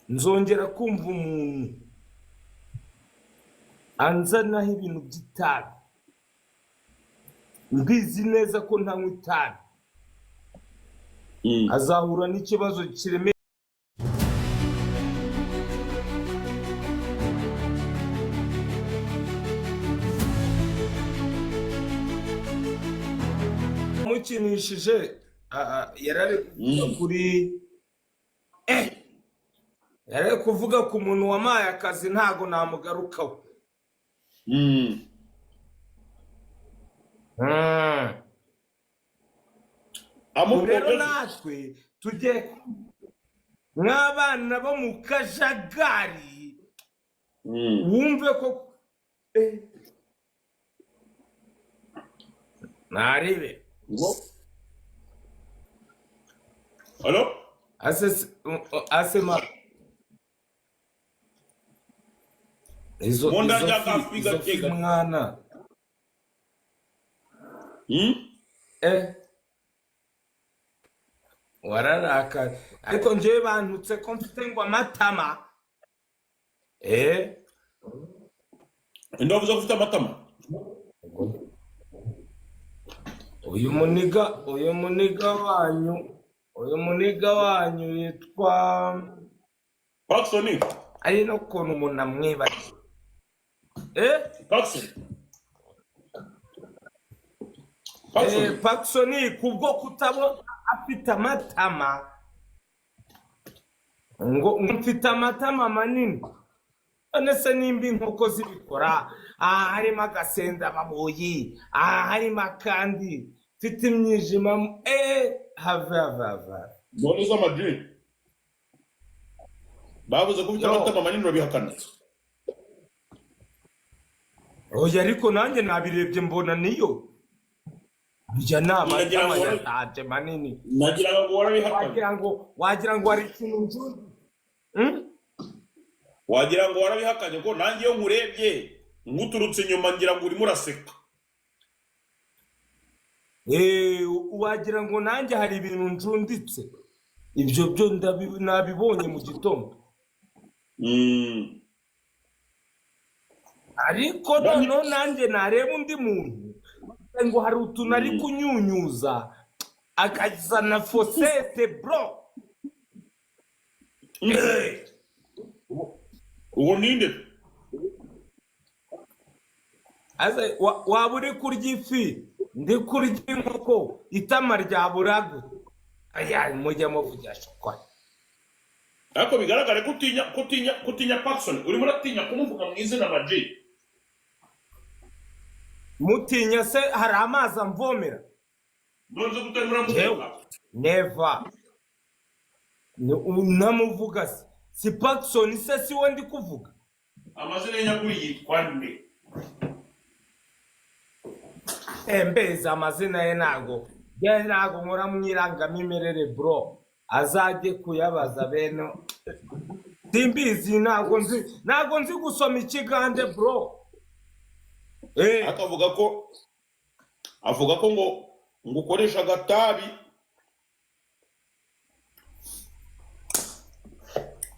nzongera kumva umuntu anzanaho ibintu by'itabi mbizi neza ko ntanywa itabi azahura n'ikibazo kiremeye. Mukinishije yarari kuri yarari kuvuga ku muntu wamaye akazi ntago namugarukaho. Rero natwe tujye nk'abana bo mu kajagari wumve ko narebe. Hello? Asema izo mwana wararaka ariko njyewe bantutse ko mfite ngo amatama Indovuze ko ufite amatama. uyu muniga wanyu yitwa Paxson. ari no kuntu umuntu amwiba Paxson kubwo kutabona afite amatama ngo mfite amatama manini none se nimba inkoko zibikora harimo agasenda baboyi harimo akandi mfite imyijima have None za Madrid bavuze ko ufite amatama manini urabihakana. oya ariko nanjye nabirebye mbona niyo bijya nama y'amatama manini Nagira ngo warabihakana. wagira ngo ari ikintu njundi Wagira ngo warabihakanye ko nanjye yo nkurebye nguturutse inyuma ngira ngo urimo uraseka. wagira ngo nanjye hari ibintu njunditse ibyo byo nabibonye mu gitondo ariko noneho nanjye nareba undi muntu ngo hari utuntu ari kunyunyuza akazana fosete bro. Uwo ninde? waba uri kurya ifi ndi kurya inkoko itama rya burago mujya muvugira shokora. Ariko bigaragare kutinya Paxson urimo uratinya kumuvuga mu izina Madrid. Mutinya se hari amazi amvomera? Nonze gutemura muvuga. Never. Unamuvuga si Paxson se si we ndi kuvuga. Amazina y'nyakuri yitwa nde? Mbeza amazina ye ntago nkora mwirangamimerere bro azajye kuyabaza beno simbizi ntago nzi gusoma ikigande bro. Avuga ko ngo ukoresha agatabi.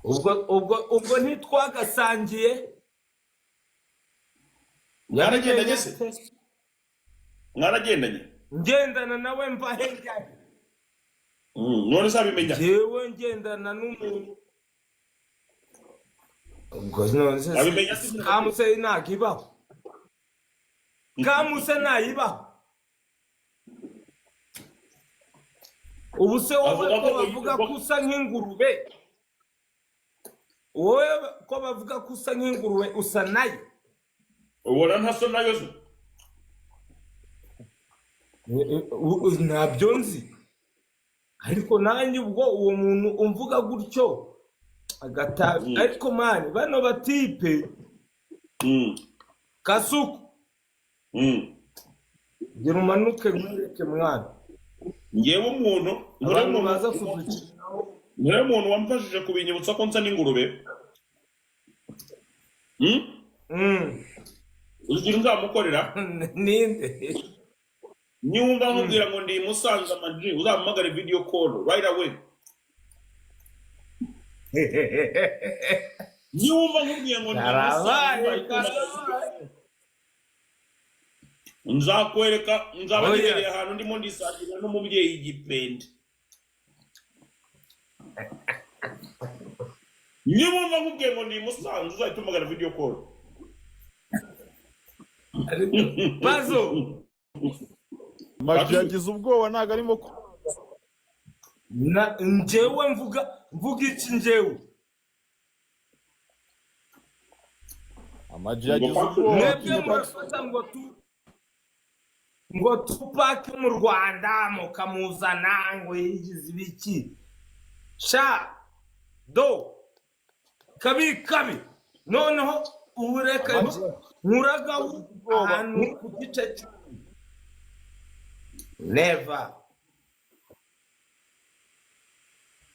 ubwo ntitwagasangiye. Mwaragendanye se? Mwaragendanye? Ngendana nawe mva hejya. None se abimenya? Jewe ngendana n'umuntu. Ubwo none se abimenya kamuse nakibaho. Kamuse nayibaho. Ubu se wowe ko bavuga ko usa nk'ingurube. Wowe ko bavuga ko usa nk'ingurube usa nayo. Ubona ntaso nayo zo? Ntabyo nzi ariko nanjye ubwo uwo muntu umvuga gutyo agatabi ariko mani bano batipe Kasuku gira umanuke nkwereke mwana ngewe umuntu abantu baza kudukinaho niwe muntu wamfashije kubinyibutsa ko nsa n'ingurube uzigira nzamukorera ninde niwumva nkubwira ngo ndi Musanze Madrid uzampamagare video call right away. niwumva nkubwiye ngo ndi musanze nzakwereka nzaba nibereye ahantu ndimo ndisangira n'umubyeyi igipende niwumva nkubwiye ngo ndi musanze uzahita umagana video call Bazo Magi yagize ubwoba ntago arimo njyewe mvuga iki njyewe Magi yagize ubwoba mwebwe murafata ngo Tupac mu Rwanda mukamuzana ngo yigize ibiki sha do kabi noneho ubureka nkuraga ahantu ku gice never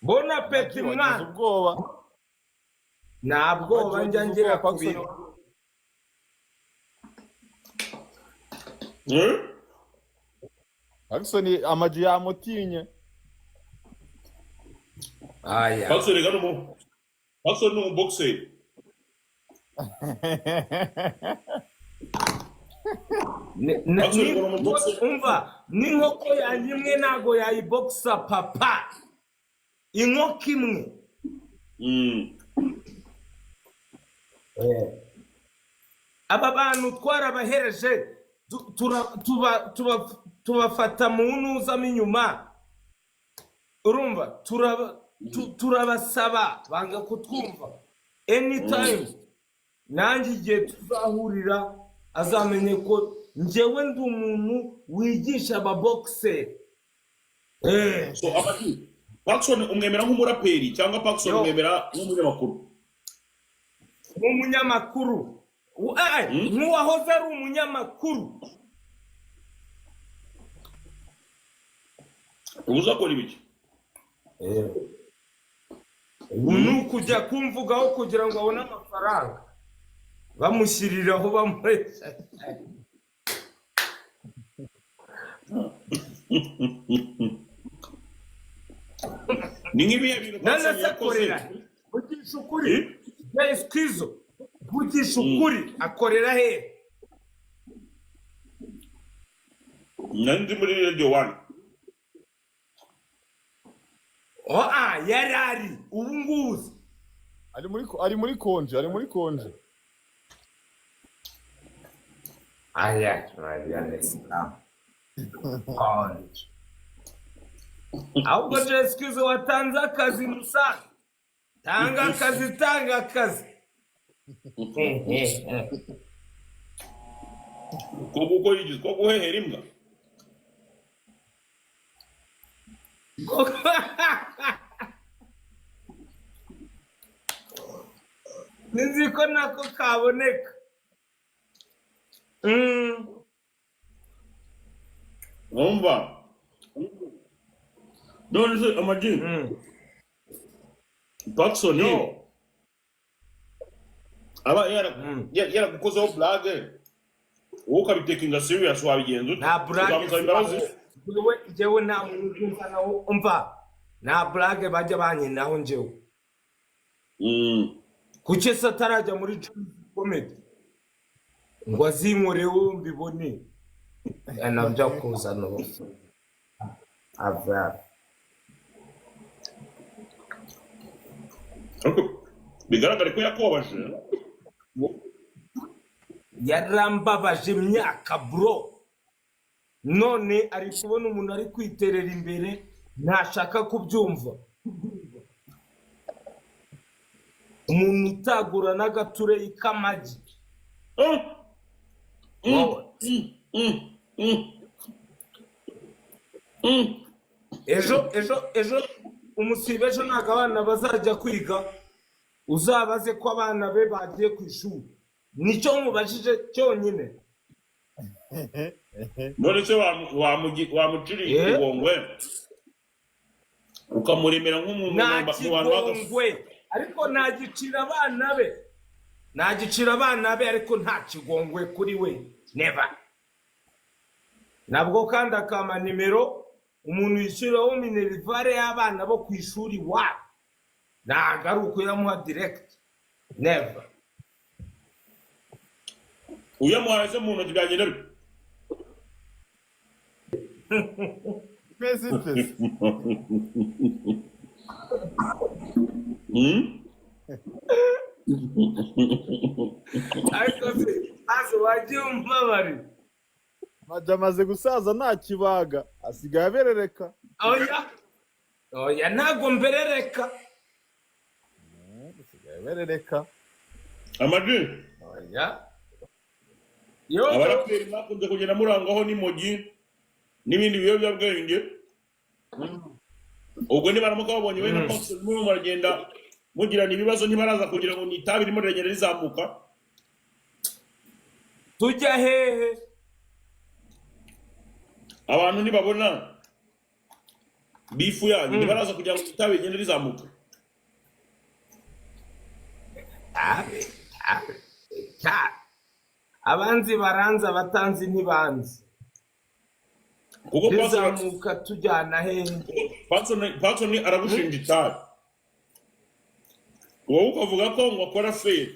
bon appétit mwana ubwoba ntabwo banja ngira kubira Jackson Magi yamutinye aya Jackson gano mo Jackson no boxer umva n'inkoko yanyimwe nago yayiboxa papa inkoko imwe aba bantu twarabahereje tubafata mu ntuzamo inyuma urumva turabasaba banga kutwumva anytime nanjye igihe tuzahurira azamenye ko njyewe ndi umuntu wigisha ababoxe so abati Jackson umwemera nk'umuraperi cyangwa Jackson umwemera nk'umunyamakuru nk'umunyamakuru nk'uwahoze ari umunyamakuru uzakora ibiki ubu ni ukujya kumvugaho kugira ngo abone amafaranga bamushyiriraho bamuresha ni nk'ibihe bintu nanasakorera vugisha ukuri Jay Skizo vugisha ukuri akorera he nandi muri Radio 1 yarari ubu ngubu ari muri konje aya ahubwo Jay Skizo watanze akazi Musanze tanga akazi ko yigize ko guhehera imbwa nzi ko nako kaboneka umva none se Amagi Jackson aba yaragukozeho blague wowe ukabitekinga serious wabigenza nta blague jewe nta muntu umva nawo umva nta blague bajya banyinaho njyewe kuki se atarajya muri comedy ngo azinkoreho mbibone nabyo kuzana ava bigaragare ko yakobaje yarambabaje imyaka bro none ari kubona umuntu ari kwiterera imbere ntashaka kubyumva umuntu utagura n'agature k'amagi ejo umusibe ejo ntabwo abana bazajya kwiga uzabaze ko abana be bagiye ku ishuri nicyo mubajije cyonyine none se wamuciriye ikigongwe ukamuremera nk'umuntu nta kigongwe ariko nagicira abana be ariko nta kigongwe kuri we never nabwo kandi akama nimero umuntu yishyuriraho minerivare y'abana bo ku ishuri wa ntabwo ari ukuyamuha direct never. uyamuhaye se mu ntoki byagenda bite? Meze itese. ariko se azo wagiye umubabari. Maja amaze gusaza nta kibaga asigaye aberereka. Oya ntabwo mberereka. Asigaye aberereka. Amaji Oya abaraperi bakunze kugenda murangaho n'imogi n'ibindi biyobyabwenge. ubwo nibaramuka babonye we na Paxson mwe muragenda mugirana ibibazo ntibaraza kugira ngo nitabi ririmo riragenda rizamuka. tujya hehe? abantu nibabona bifu yanyu ntibaraza kugira ngo nitabi rigende rizamuka. abanzi baranze abatanzi ntibanzi. kuko rizamuka tujyana hehe? Paxson aragushinja itabi wowe ukavuga ko ngo akora feri.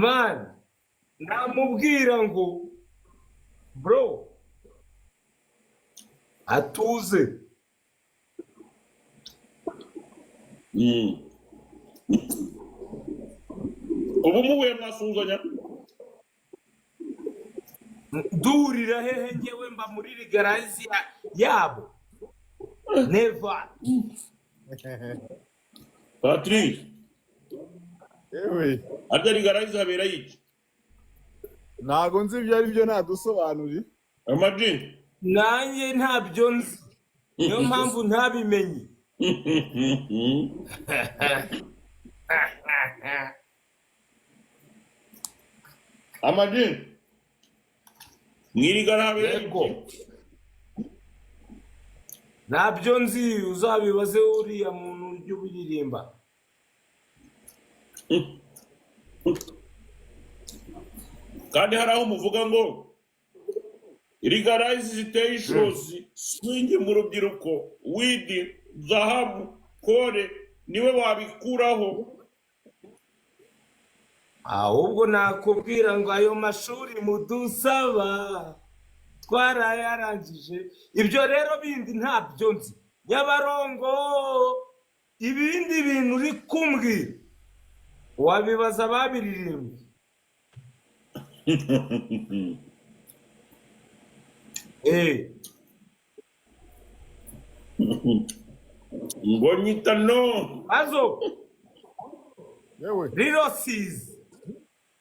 man namubwira ngo bro atuze. ubu muhuye mwasuhuzanya? duhurira hehe? ngewe mba muri rigarazi yabo. Never. Patrick Ewe. arya rigarazi habera yiki? Ntago nzi ibyo ari byo nadusobanurira. Amaji nanjye ntabyo nzi niyo mpamvu ntabimenye. Amaji mwirigara habera yego yiki? ntabyo nzi, uzabibaze uriya muntu ujya ubiririmba. kandi hari aho muvuga ngo rigarazi ziteye ishozi swingi mu rubyiruko widi zahabu kore niwe wabikuraho. ahubwo nakubwira ngo ayo mashuri mudusaba twarayarangije. ibyo rero bindi ntabyo nzi. Nyabarongo ibindi bintu uri kumbwira wabibaza babiririmbye. ngo nyita no azo Yewe. rirosize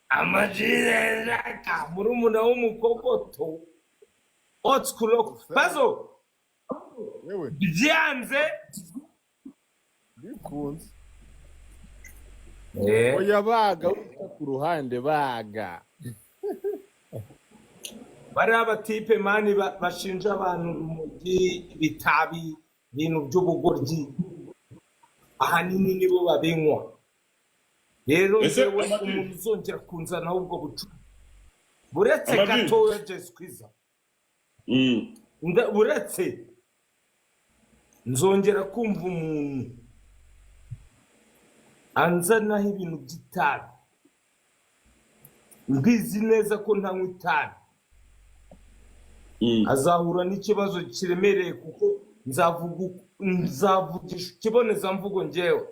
amajiraka murumuna w'umukokoto otskulo bazo Yewe. byanze Bikunze. Oya baga uta ku ruhande baga. bari abatipe mani bashinja abantu urumogi, ibitabi, ibintu by'ubugoryi, ahanini nibo babinywa. rero Ese yewe Amaji? umuntu uzongera kunzanaho ubwo bucuruzi buretse Amaji? gatoya jesikwiza buretse nzongera kumva umuntu anzanaho ibintu by'itabi mbizi neza ko ntanywa itabi azahura n'ikibazo kiremereye kuko nzavugisha ikibonezamvugo njyewe.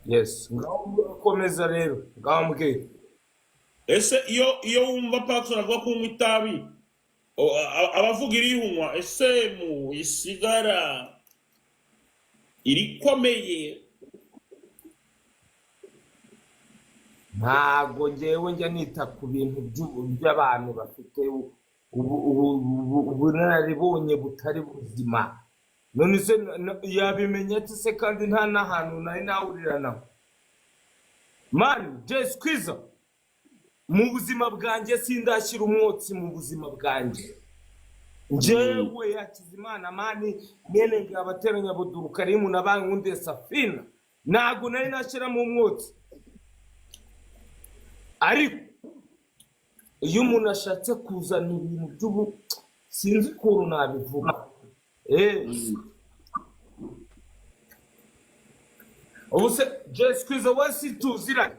yes ngaho urakomeza rero ngaho mbwira. ese iyo wumva Paxson avuga ko unywa itabi abavuga irihunywa ese mu isigara irikomeye? ntago ngewe njya nita ku bintu by'abantu bafite ubunararibonye butari buzima. none se yabimenya ati se kandi nta n'ahantu nari nahurira nawe. mani jesikwiza mu buzima bwanjye sindashyira umwotsi mu buzima bwanjye. njyewe Hakizimana mani mwene ngabateranya Buduru Karimu na bankunde Safina ntago nari nashyiramo umwotsi. ariko iyo umuntu ashatse kuzana ibintu by'ubu sinzi ukuntu nabivuga. Ubu se Jay Squeezer wasi tuziranye.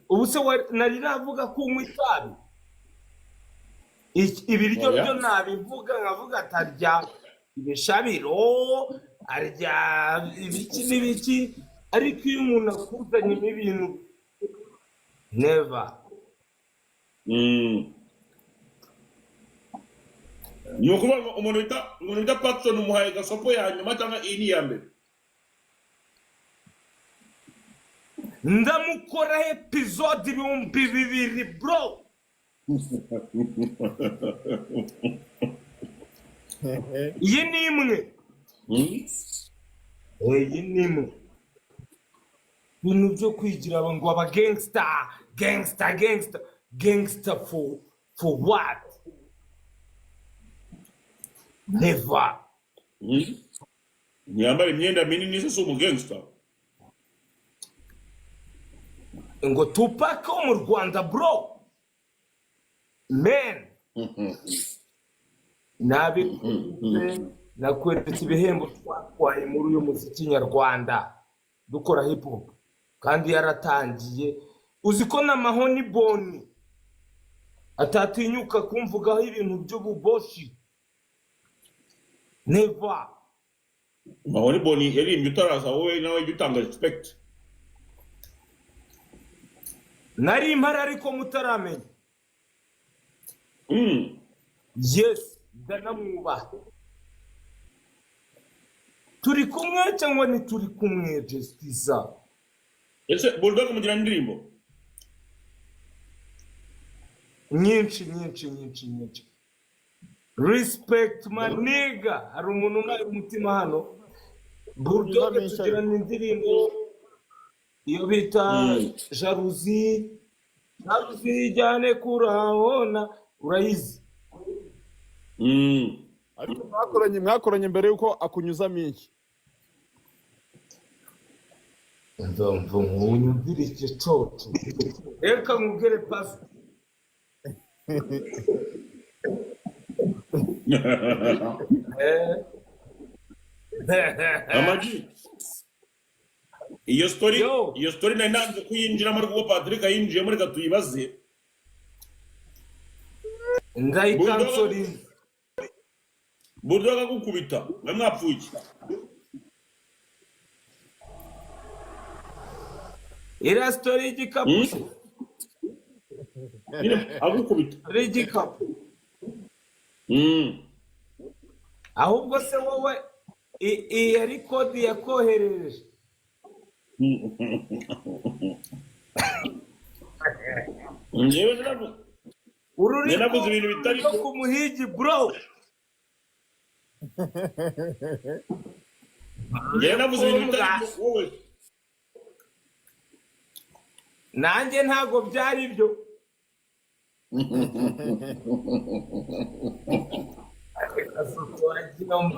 Ubu se nari navuga ko unywa itabi. Ibiryo byo nabivuga nkavuga atarya ibishabiro, arya ibiki n'ibiki, ariko iyo umuntu akuzanyemo ibintu never. Ni ukuvuga ngo umuntu bita Paxson umuhaye gasopo ya nyuma cyangwa iyi ni iya mbere? Ndamukora episode 2,000 bro. Iyi ni imwe. Iyi ni imwe. Ibintu byo kwigira ngo aba gangster for what? Never. Ntiyambara imyenda minini se si umugangster? Ngo Tupac wo mu Rwanda bro. Man. Nakweretse ibihembo twatwaye muri uyu muziki nyarwanda dukora hip hop kandi yaratangiye. Uzi ko na Mahoni Boni atatinyuka kumvugaho ibintu by'ububoshi. Never. Mahoni Boni yaririmbye utaraza wowe nawe jya utanga respect. Nari impara ariko mutaramenya. Yes, ndanamwubaha. Turi kumwe cyangwa ni turi kumwe Jay Squeezer? Ese Bulldog mugira indirimbo? Nyinshi. Respect my nigga. Hari umuntu umwe umutima hano. Bulldog tugira n'indirimbo iyo bita Jalousie. Jalousie jyane kurahona urayizi. Ariko mwakoranye mbere yuko akunyuzamo iki? Ndumva nk'unyumvira iki coco. Reka nkubwire paso. Amaji. Iyo story na nanze kuyinjiramo ariko Patrick yinjiye reka tuyibaze. Ndayikansori. Bulldog agukubita mwapfuye. Ira story y'igikapu. Agukubita. Y'igikapu. Ahubwo se wowe iyi record yakoherereje. Njyewe Nabuze ibintu bitari ku muhigi bro. Njyewe nabuze ibintu bitari wowe. Nanjye ntago byari byo.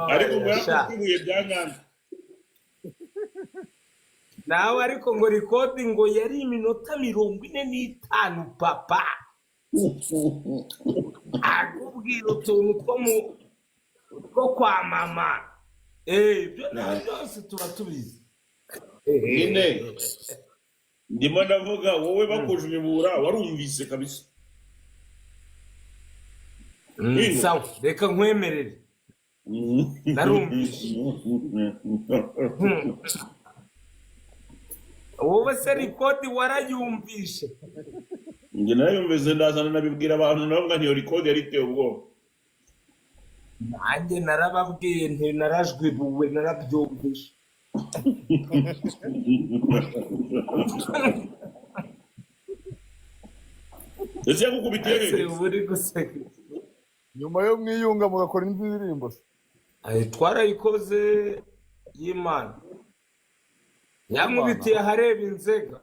Ariko mwarakubuye byangana. Nawe ariko ngo record ngo yari iminota 45 papa. Akubwira utuntu two kwa mama. Byo byose tuba tubizi. Nyine ndimo ndavuga wowe bakujumibura warumvise kabisa. Sawa reka nkwemerere. Narumvise. Wowe se record warayumvishe? Nge narayumvise ndazana nabibwira abantu navuga ntiyo record yari iteye ubwoba. Nanjye narababwiye nti narajwibuwe narabyumvishe. Ese yakukubitiye gute? Uri guseka. Nyuma yo mwiyunga mugakora indirimbo. Twarayikoze y'Imana. Yamubitiye ahareba inzega.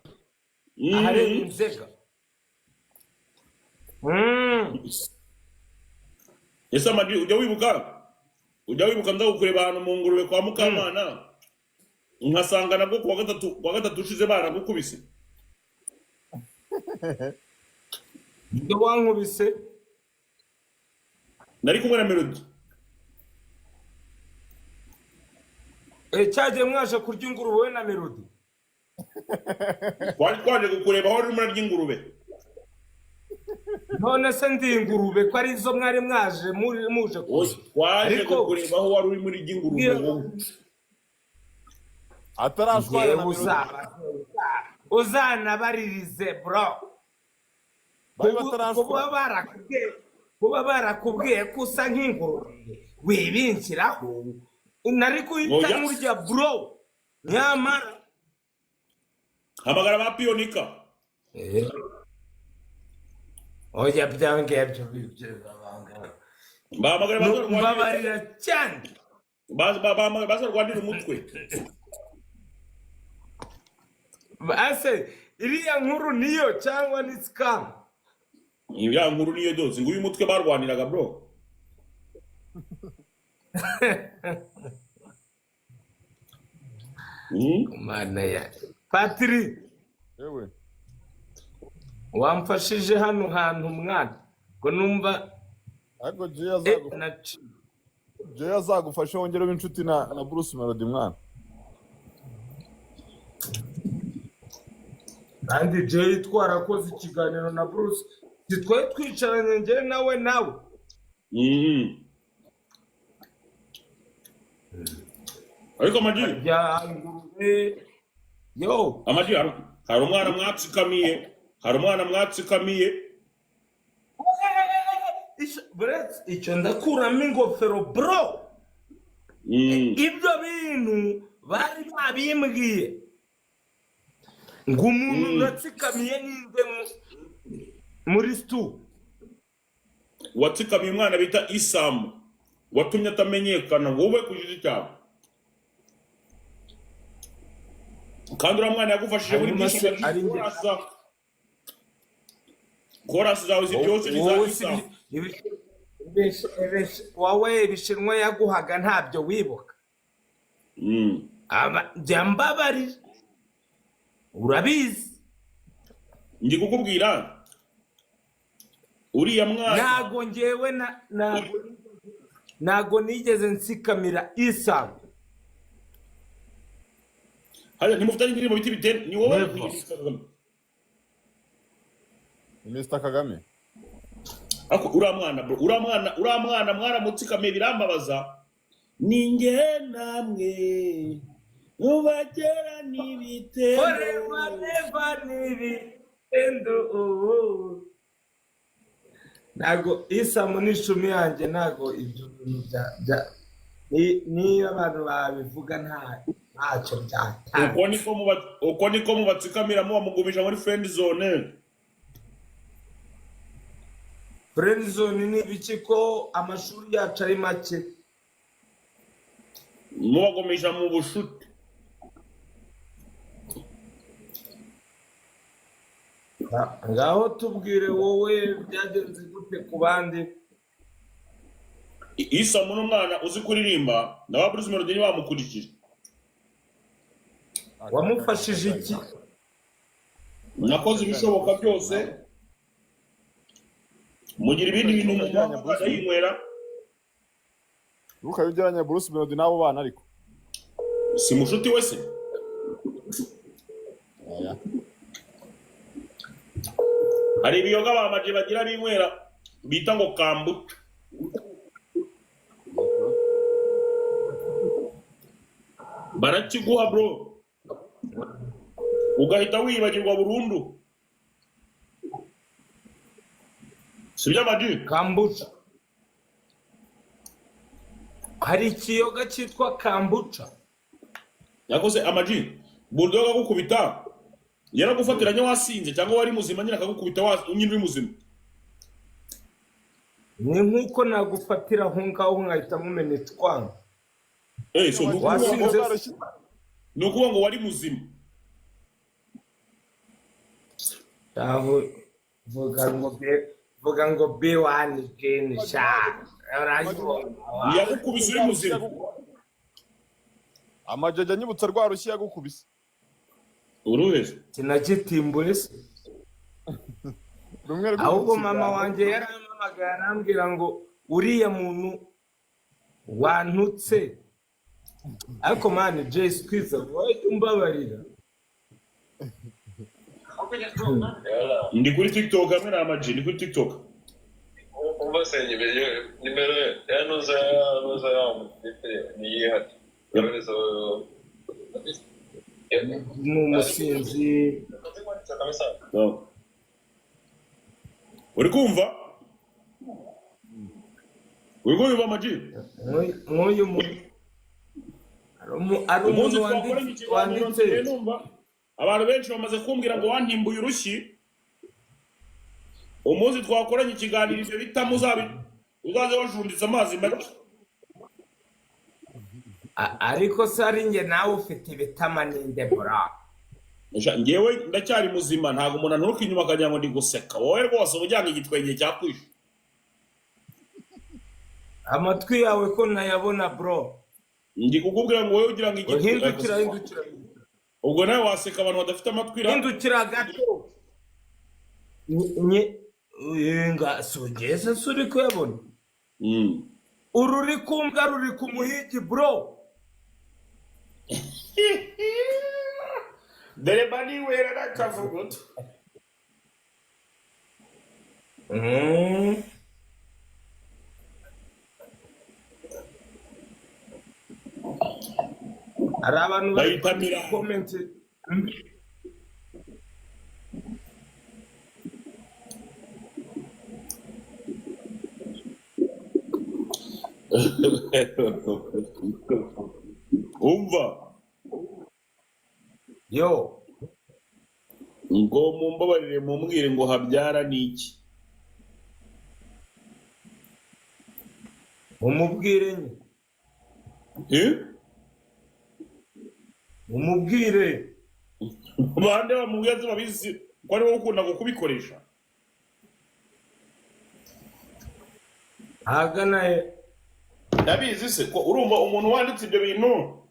Ahareba inzega. Ese amadi ujya wibuka ndagukureba ahantu mu ngurube kwa Mukamana nkasanga nabwo kuwa gatatu ushize baragukubise. ibyo wankubise nari kumwe na Melody. cyagiye mwaje kurya ingurube we na Melody. Twari twaje kukureba aho urimo urarya ingurube. None se ndi ingurube ko ari zo mwari mwaje muje kurya. Twaje kukureba aho wari urimo urarya ingurube. atarashwara na Melody. Uzanabaririze bro. Kuba barakubwiye ko usa nk'ingurube wibinshyiraho nari kuhita murya bro. Nyamara hamagara ba Pionika. oya byange byo Bahamagara babarira cyane. bazarwanira umutwe. Ase iriya nkuru niyo cyangwa ni scam? Iriya nkuru niyo dose ngo uyu mutwe barwaniraga bro. Mana ya Patri, yewe wamfashije hano hantu mwana ngo numva ariko Jay azagufasha wongere w'inshuti na Bruce Melody mwana. kandi Jay twarakoze ikiganiro na Bruce twari twicaranye njye nawe. Ariko Amagi ya ngurube yo Amagi hari umwana mwatsikamiye. icyo ndakuramo ingofero bro. Ibyo bintu bari babimbwiye ngo umuntu natsikamiye ninde muri stu. Watsikamiye umwana bita Isamu watumye atamenyekana wowe ku giti cyawe. Kandi uriya mwana yagufashije muri byinshi korasi zawe zibyose nizabisa. Wowe ibishinwa yaguhaga ntabyo wibuka. Jya mbabarira urabizi. Ndi kukubwira uriya mwana ntago ngewe ntago nigeze nsikamira Isamu. haya ntimufitanye indirimbo biti bitene ni wowe Mr. Kagame. ako uriya mwana bro uriya mwana mwaramutsikamiye birambabaza. Ninjye namwe mubagera n'ibitendo ntago Isamu n'ishumi yanjye ntago ibyo bintu niyo abantu babivuga ntacyo byatanga. uko niko mubatsikamira mubamugumisha muri friend zone. Friend zone ni ibiki ko amashuri yacu ari make? Mubagumisha mu bushuti. Ngaho tubwire wowe byagenze gute ku bandi? Isamu n'umwana uzi kuririmba na wa Bruce Melody bamukurikije. Wamufashije iki? Nakoze ibishoboka byose. Mugira ibindi bintu mujyanye Ukabigeranya Bruce Melody nabo bana ariko. Si mushuti wese. Hari ibiyoga bamaje bagira binywera bita ngo kambuca. Barakiguha bro. Ugahita wibagirwa burundu. Sibya Amagi Kambuca. Hari ikiyoga cyitwa kambuca. yakoze Amagi bulldog agukubita yaragufatiranye wasinze cyangwa wari muzima nyine akagukubita unyine uri muzima. Ni nkuko nagufatira aho ngaho nkahita mumenetse kwanga. So nukuvuga ngo wari muzima. Aho vuga ngo B1 Jane sha. Yagukubise uri muzima. Amajaja nyibutsa rwa rushyi yagukubise. Uruheze. Kinagitimbuye se. rumwe rwo mu ahubwo mama kiganiro. wanjye yarampamagaye arambwira ngo uriya muntu wantutse. Ariko mani Jay Squeezer wowe umbabarira. Ndi kuri TikTok hamwe na Ama G, ndi kuri TikTok. umva se nimero ya nuza ya ni yihati yohereza Ni umusinzi. No. Uri kumva? Uri kumva Ama G? Nk'uyu muntu ari Umunsi umuntu twakoranye ikiganiro wanditse. nsigaye numva abantu benshi bamaze kumbwira ngo wantimbuye urushyi. Umunsi twakoranye ikiganiro ibyo bita uzaze wajunditse amazi make. Ariko se ari njye nawe ufite ibitama ninde bora. Ngewe ndacyari muzima, ntabwo umuntu anturuka inyuma akagira ngo ndi guseka. Wowe rwose ujyanye igitwenge cyakwishe. Amatwi yawe ko nayabona bro. Ndi kukubwira ngo wowe ugira ngo Hindukira. ubwo nawe waseka abantu badafite amatwi ra. Hindukira gato. Nga sugeze suri kuyabona. Ururi kumbwa ruri ku muhigi bro. Dere bani wera na kavuguto. Hari abantu Bayitamira. comment. Umva. Yo. Ngo mumbabarire mumbwire ngo habyara niki. Umubwire nye. Umubwire. Bande bamubwiye babizi ko ari wowe ukunda kubikoresha. Hagana Ndabizi se ko urumva umuntu wanditse ibyo bintu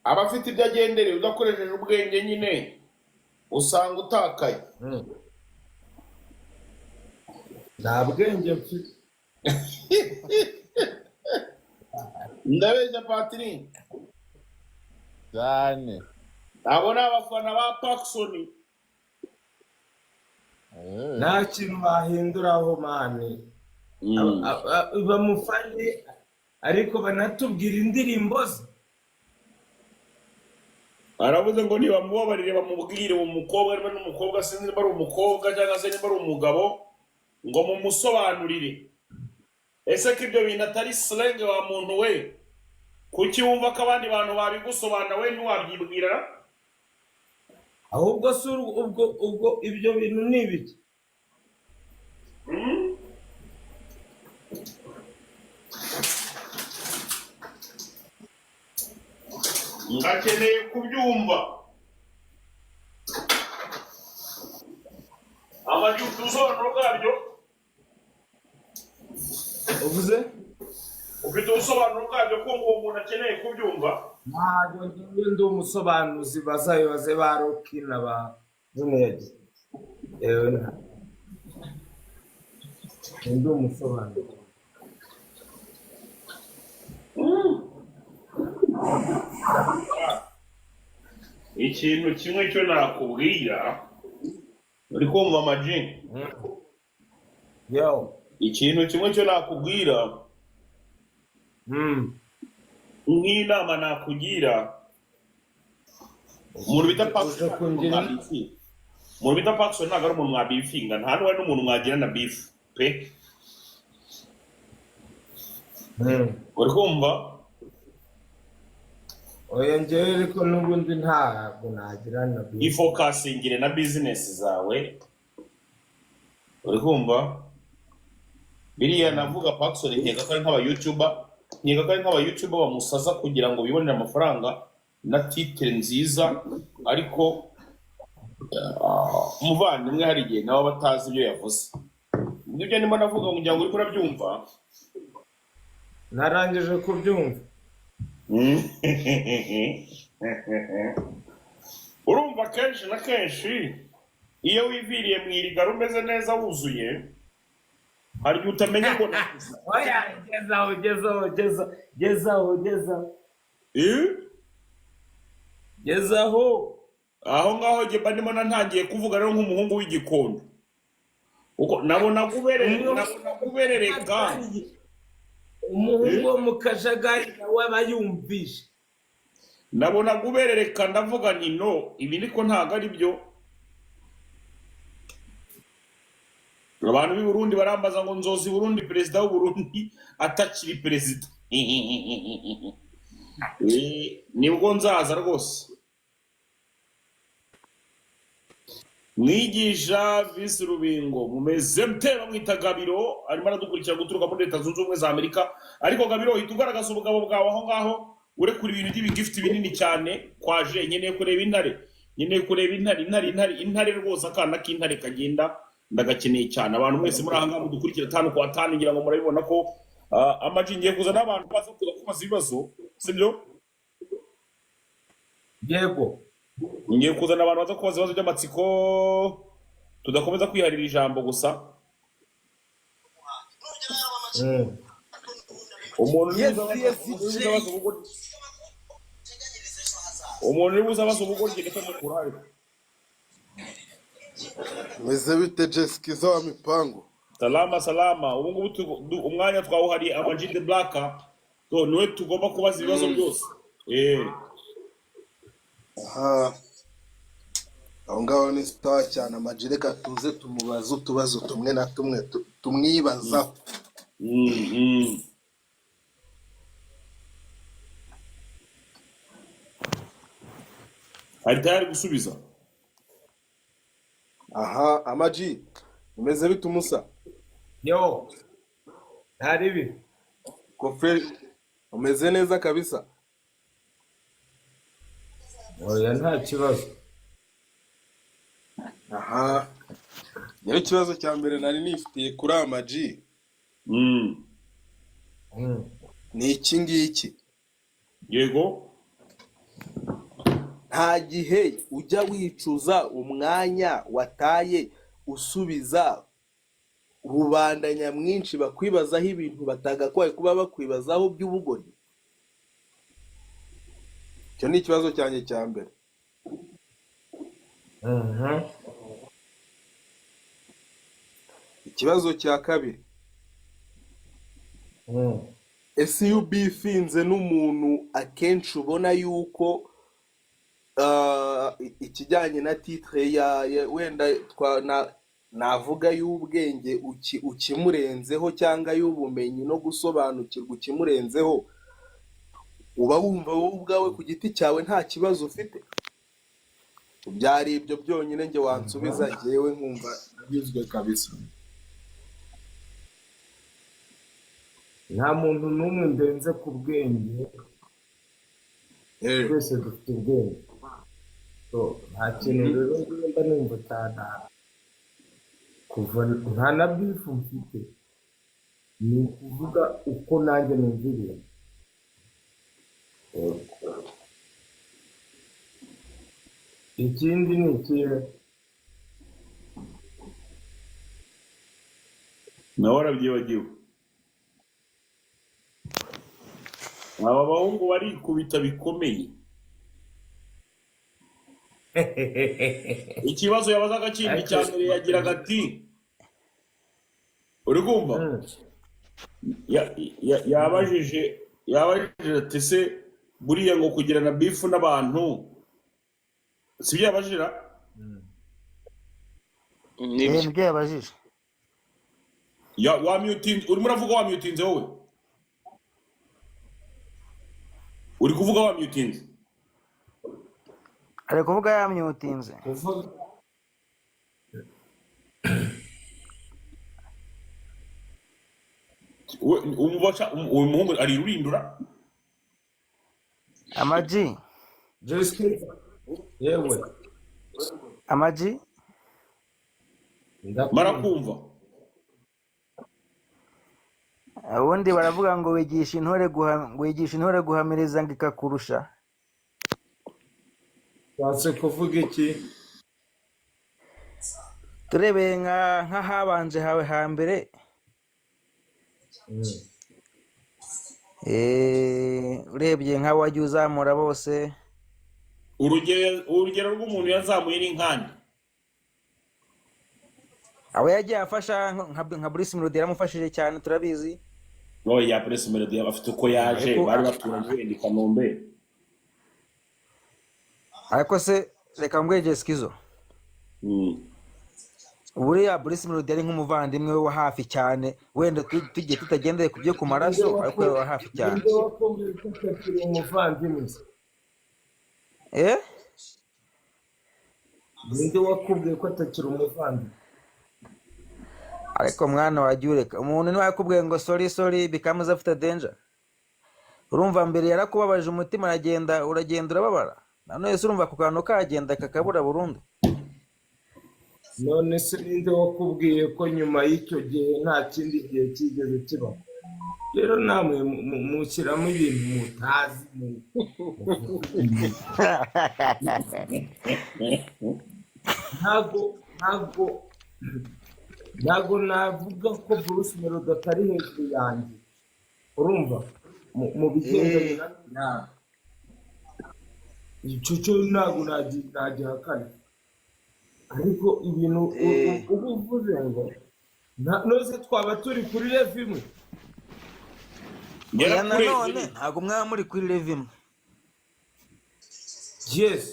aba afite ibyo agendereye udakoresheje ubwenge nyine usanga utakaye. nta bwenge mfite. Ndabeshya Patrick. cyane. Abo ni abafana ba Paxson. Nta kintu bahinduraho mani. Bamufanye ariko banatubwira indirimbo ze. Aravuze ngo nibamubabarire bamubwire umukobwa arimo n'umukobwa sinzi bari umukobwa cyangwa se niba ari umugabo ngo mumusobanurire. Ese ko ibyo bintu atari slang wa muntu we, kuki wumva ko abandi bantu babigusobanura we ntiwabyibwira? Ahubwo se ubwo ibyo bintu ni ibiki? Ngakeneye kubyumva. Amajutu usobanuro bwabyo Uvuze? ufite ubusobanuro bwabyo ko uwo muntu akeneye kubyumva. Ntabwo njyewe ndi umusobanuzi bazayoze ba Rocky na ba Junedi. Ndi umusobanuzi. Ikintu kimwe cyo nakubwira uri kumva Ama G. Yo. Ikintu kimwe cyo nakubwira nk'inama nakugira umuntu bita Paxson ntabwo ari umuntu mwabifinga, nta n'uwari n'umuntu mwagira na beef pe. uri kumva? Oya njyewe ariko n'ubundi ntabwo nagira na beef. Ifocusingire na business zawe. uri kumva? Biriya navuga Paxson nkeka ko ari nk'aba-YouTuber bamusaza kugira ngo bibonere amafaranga na titre nziza, ariko umuvandimwe hari igihe nawe batazi ibyo yavuze. Nibyo ndimo navuga ngo ngira ngo uri kurabyumva. Narangije kubyumva. Urumva kenshi na kenshi iyo wiviriye mu irigara umeze neza wuzuye hari igihe utamenya ngo nakuze. Oya, gezaho. Aho ngaho jye mba ndimo ntangiye kuvuga rero nk'umuhungu w'igikondo uko nabona kuberereka Umuhungu wo mu kajagari nawe aba yumvishe. nabona kuberereka ndavuga nti no ibi niko ntago ari byo. Abantu b'i Burundi barambaza ngo nzozi Burundi perezida w'u Burundi atakiri perezida. Nibwo nzaza rwose. Mwigisha Visi Rubingo mumeze mte bamwita Gabiro arimo aradukurikira guturuka muri Leta Zunze Ubumwe za Amerika, ariko Gabiro uhita ugaragaza ubugabo bwawe aho ngaho urekura ibintu by'ibigifite binini cyane kwaje. Nkeneye kureba intare rwose, akana k'intare kagenda ndagakeneye cyane. Abantu mwese muri aha ngaha mudukurikira 5 kwa 5 ngira ngo murabibona ko amaji ngiye kuza n'abantu baza kubaza ibibazo, sibyo? Yego. Ngiye kuzana abantu baza kubaza ibibazo by'amatsiko, tudakomeza kwiharira ijambo gusa. Umuntu uri buza abaza ubugoryi ndetse n'ukurari. Meze bite Jessica wa mipango? Salama. Ubu ngubu umwanya twawuhari Ama-G The Black, so niwe tugomba kubaza ibibazo byose. Aho ngaho ni sawa cyane. Ama-G reka tuze tumubaza utubazo tumwe na tumwe tumwibaza. Ari tayari gusubiza? Aha, Ama-G umeze bite umusa? Yo. Haribi. Kofe umeze neza kabisa? Oya, nta kibazo. Aha. Nyari kibazo cya mbere nari nifitiye kuri Ama-G. Ni iki ngiki? Yego. Nta gihe ujya wicuza umwanya wataye usubiza rubanda nyamwinshi bakwibazaho ibintu batagakwaye kuba bakwibazaho by'ubugoryi? Icyo ni ikibazo cyanjye cya mbere. Ikibazo cya kabiri. Ese iyo ubifinze n'umuntu akenshi ubona yuko ikijyanye na titre ya wenda navuga y'ubwenge ukimurenzeho cyangwa y'ubumenyi no gusobanukirwa ukimurenzeho, uba wumva wowe ubwawe ku giti cyawe nta kibazo ufite? Byari ibyo byonyine nge wansubiza njyewe nkumva bizwe kabisa. Nta muntu n'umwe ndenze ku bwenge. Twese dufite ubwenge. So nta kintu rero mba numva kuva nta na bifu mfite. Ni ukuvuga uko nanjye numviriye. Ikindi ni ikihe? Nawe warabyibagiwe. Aba bahungu barikubita bikomeye. Ikibazo yabazaga kindi cya mbere yagiraga ati uri kumva? Yabajije ati se buriya ngo kugirana bifu n'abantu si byo yabajira? Nibyo yabajije. Urimo uravuga wamyutinze wowe? Uri kuvuga wamyutinze? Ari kuvuga yamyutinze. Umubasha uyu muhungu ari rurindura? Ama-G. Yewe. Ama-G. Marakumva. Ubundi baravuga ngo wigisha intore guhamiriza ngo ikakurusha. Watse kuvuga iki? turebeye nk'ahabanje hawe hambere urebye nk'abo wagiye uzamura bose urugero rw'umuntu yazamuye n'inkandi abo yagiye afasha nka Bruce Melody yaramufashije cyane turabizi. ya Bruce Melody afite uko yaje bari baturanye wenda i Kanombe. Ariko se reka mbweje Skizo buriya Bruce Melody ari nk'umuvandimwe we wa hafi cyane, wenda tugiye tutagendeye ku byo ku maraso, ariko wa hafi cyane. Ninde wakubwiye ko atakiri umuvandimwe? Ariko mwana wagiye ureka umuntu niwe yakubwiye ngo sorry becomes after danger. Urumva mbere yarakubabaje umutima uragenda urababara, none se urumva ku kantu kagenda kakabura burundu. None se ninde wakubwiye ko nyuma y'icyo gihe nta kindi gihe kigeze kibaho? Rero namwe mushyiramo ibintu mutazi. Ntago navuga ko Bruce Melody atari hejuru yanjye, urumva mu bigendanye na icyo ntago nagihakana, ariko ibintu ubu uvuze ngo nose twaba turi kuri level imwe. Nanone ntago mwaba muri kuri level imwe. Yes,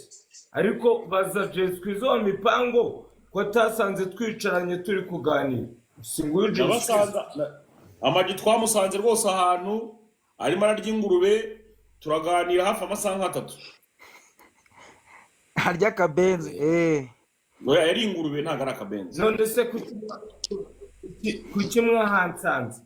ariko baza Jay Squeezo mipango ko atasanze twicaranye turi kuganira. Singuje Amagi twamusanze rwose ahantu arimo ararya ingurube, turaganira hafi amasaha 3. Harya akabenzi oya yari ingurube ntago ari akabenzi. None se kuki mwahansanze?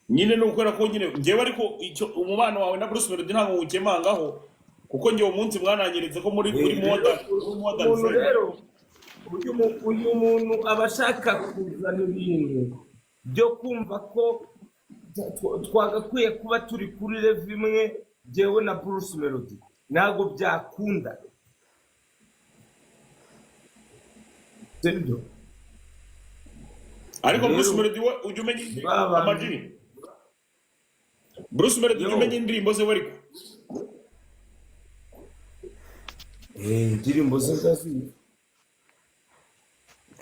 Nyine nukwera ko nyine ngewe ariko icyo umubano wawe na Bruce Melody ntago ukemangaho, kuko ngewe umunsi mwananyeretse ko muri modern rero uyu muntu abashaka kuzana ibintu byo kumva ko twagakwiye kuba turi kuri level imwe jewe na Bruce Melody, ntago byakunda. Ariko Bruce Melody we ujye umenya Amagi. Bruce Melody ujye umenya indirimbo ze ariko indirimbo ze ndazizi.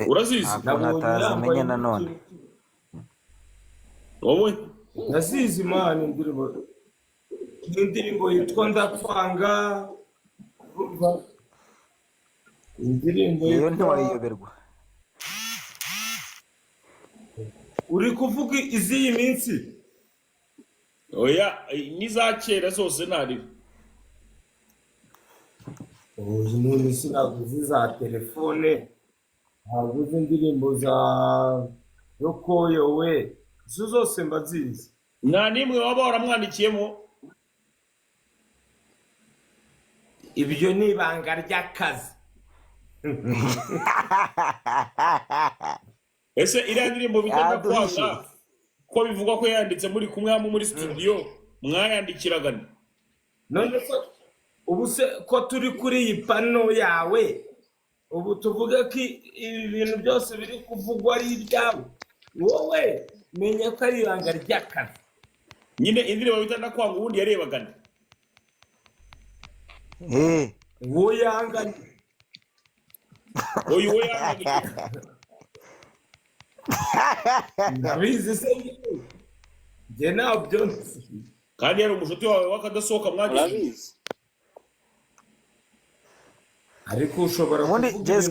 Urazizi? Natazamenye nanone. Wowe ndazizi man, indirimbo yitwa Ndakwanga, indirimbo iyo ntiwayiyoberwa. Uri kuvuga iziyi minsi? oya niza kera zose ntari. Uyu muntu sinaguzi za telefone, ntaguzi indirimbo za Rokoyowe, izo zose mbazizi. Nta nimwe waba waramwandikiyemo? Ibyo ni ibanga ry'akazi. Ese iriya ndirimbo bita Ndakwanga ko bivugwa ko yanditse muri kumwe hamwe muri studio mwayandikiraga? None so ubu se ko turi kuri iyi pano yawe, ubu tuvuga ko ibi bintu byose biri kuvugwa ari ibyawe, wowe menya ko ari ibanga ry'akazi. Nyine indirimbo bita Ndakwanga ubundi yarebagana. Wowe yanganye. Oyu we yanganye. Ndabizi se njye ntabyo nzi. Kandi yari umushuti wawe wakadasohoka mwagiye. Ariko ushobora kuvuga Jay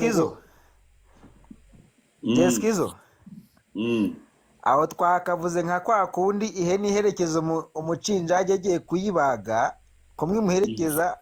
Squeezo aho twakavuze nka kwa kundi ihene iherekeza umucinjaje agiye kuyibaga, kumwe muherekeza